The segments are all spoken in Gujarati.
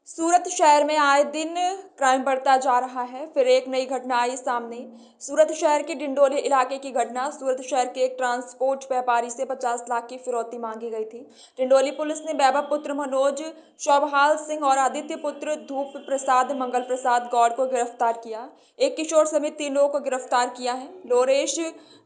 सूरत शहर में आए दिन क्राइम बढ़ता जा रहा है। फिर एक नई घटना आई सामने। सूरत शहर के डिंडोली इलाके की घटना। सूरत शहर के एक ट्रांसपोर्ट व्यापारी से 50 लाख की फिरौती मांगी गई थी। डिंडोली पुलिस ने वैभव पुत्र मनोज, शोभाल सिंह और आदित्य पुत्र धूप प्रसाद मंगल प्रसाद गौड़ को गिरफ्तार किया। एक किशोर समेत 3 लोगों को गिरफ्तार किया है। लोरेश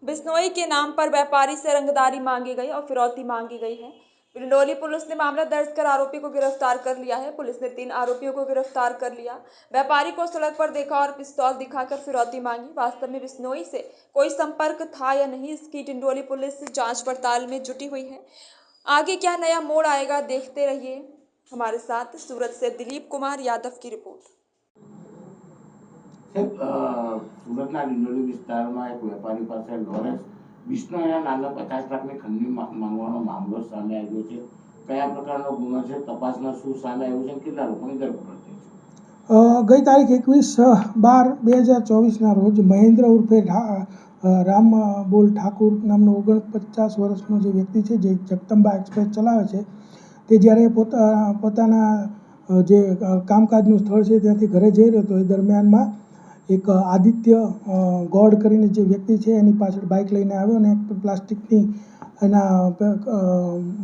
बिश्नोई के नाम पर व्यापारी से रंगदारी मांगी गई और फिरौती मांगी गई है। डिंडोली पुलिस ने मामला दर्ज कर आरोपी को गिरफ्तार कर लिया है। पुलिस ने 3 आरोपियों को गिरफ्तार कर लिया। व्यापारी को सड़क पर देखा और पिस्तौल दिखाकर फिरौती मांगी। वास्तव में बिश्नोई से कोई संपर्क था या नहीं, इसकी डिंडोली पुलिस जांच पड़ताल में जुटी हुई है। आगे क्या नया मोड़ आएगा, देखते रहिए हमारे साथ। सूरत से दिलीप कुमार यादव की रिपोर्ट। सूरतना डिंडोली विस्ताરમાં એક વેપારી પાસે લોરેન્સ બિશ્નોઈના નામે 50 લાખની ખંડની માંગવાનો મામલો સામે આવ્યો છે। કયા પ્રકારનો ગુનો છે, તપાસમાં શું સામે આવ્યું છે, કેટલા લોકોની ધરપકડ થઈ છે? ગઈ તારીખ 21/12/2024 રોજ મહેન્દ્ર ઉર્ફે રામબોલ ઠાકુર નામનો 49 વર્ષનો જે વ્યક્તિ છે, જે જગદંબા એક્સપ્રેસ ચલાવે છે, તે જ્યારે પોતાના જે કામકાજનું સ્થળ છે ત્યાંથી ઘરે જઈ રહ્યો હતો, એ દરમિયાનમાં એક આદિત્ય ગૌડ કરીને જે વ્યક્તિ છે એની પાછળ બાઇક લઈને આવ્યો અને પ્લાસ્ટિકની એના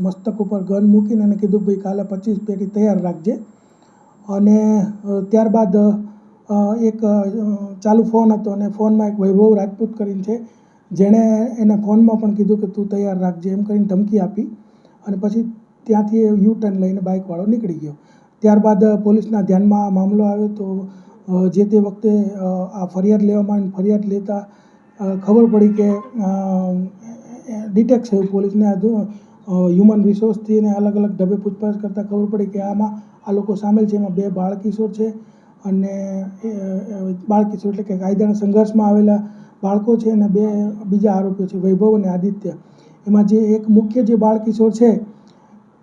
મસ્તક ઉપર ગન મૂકીને એને કીધું ભાઈ કાલે 25 પેટી તૈયાર રાખજે। અને ત્યારબાદ એક ચાલુ ફોન હતો અને ફોનમાં એક વૈભવ રાજપૂત કરીને છે, જેણે એને ફોનમાં પણ કીધું કે તું તૈયાર રાખજે એમ કરીને ધમકી આપી અને પછી ત્યાંથી યુ ટર્ન લઈને બાઇકવાળો નીકળી ગયો। ત્યારબાદ પોલીસના ધ્યાનમાં આ મામલો આવ્યો તો જે તે વખતે આ ફરિયાદ લેવામાં આવી। ફરિયાદ લેતા ખબર પડી કે ડિટેક્ટ થયું પોલીસને હ્યુમન રિસોર્સથી એને અલગ અલગ ઢબે પૂછપરછ કરતાં ખબર પડી કે આમાં આ લોકો સામેલ છે। એમાં 2 બાળકિશોર છે અને બાળકિશોર એટલે કે કાયદાના સંઘર્ષમાં આવેલા બાળકો છે અને 2 બીજા આરોપીઓ છે, વૈભવ અને આદિત્ય। એમાં જે એક મુખ્ય જે બાળકિશોર છે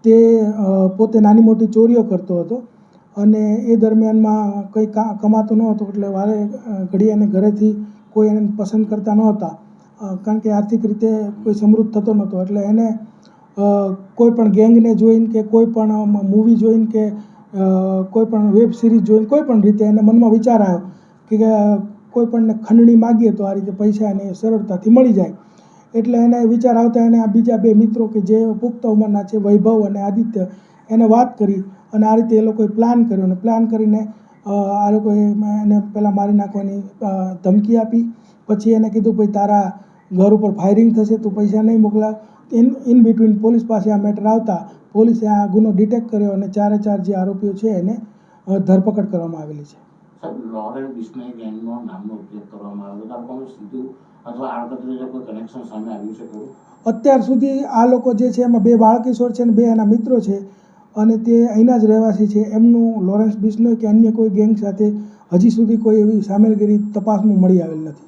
તે પોતે નાની મોટી ચોરીઓ કરતો હતો અને એ દરમિયાનમાં કંઈ કમાતો ન હતો, એટલે વારે ઘડી એને ઘરેથી કોઈ એને પસંદ કરતા નહોતા, કારણ કે આર્થિક રીતે કોઈ સમૃદ્ધ થતો નહોતો। એટલે એને કોઈ પણ ગેંગને જોઈને કે કોઈ પણ મૂવી જોઈને કે કોઈ પણ વેબ સિરીઝ જોઈને કોઈ પણ રીતે એને મનમાં વિચાર આવ્યો કે કોઈ પણને ખંડણી માગીએ તો આ રીતે પૈસા એને સરળતાથી મળી જાય। એટલે એને વિચાર આવતા એને આ બીજા 2 મિત્રો કે જે પુખ્ત ઉંમરના છે, વૈભવ અને આદિત્ય, એને વાત કરી અને આ રીતે એ લોકોએ પ્લાન કર્યો અને પ્લાન કરીને આ લોકોએ એને પહેલાં મારી નાખવાની ધમકી આપી। પછી એને કીધું ભાઈ તારા ઘર ઉપર ફાયરિંગ થશે, તું પૈસા નહીં મોકલાવ। ઇન બિટવીન પોલીસ પાસે આ મેટર આવતા પોલીસે આ ગુનો ડિટેક્ટ કર્યો અને 4 જે આરોપીઓ છે એને ધરપકડ કરવામાં આવેલી છે। લોરેન્સ બિશ્નોઈ ગેંગનો નામનો ઉપયોગ કરવામાં આવ્યો તો આપણને સીધું અથવા આડકતરી રીતે કોઈ કનેક્શન સામે આવ્યું છે ખરું? અત્યાર સુધી આ લોકો જે છે એમાં 2 બાળકિશોર છે અને 2 એના મિત્રો છે અને તે અહીંના જ રહેવાસી છે। એમનું લોરેન્સ બિશ્નોઈ કે અન્ય કોઈ ગેંગ સાથે હજી સુધી કોઈ એવી સામેલગીરી તપાસમાં મળી આવેલ નથી।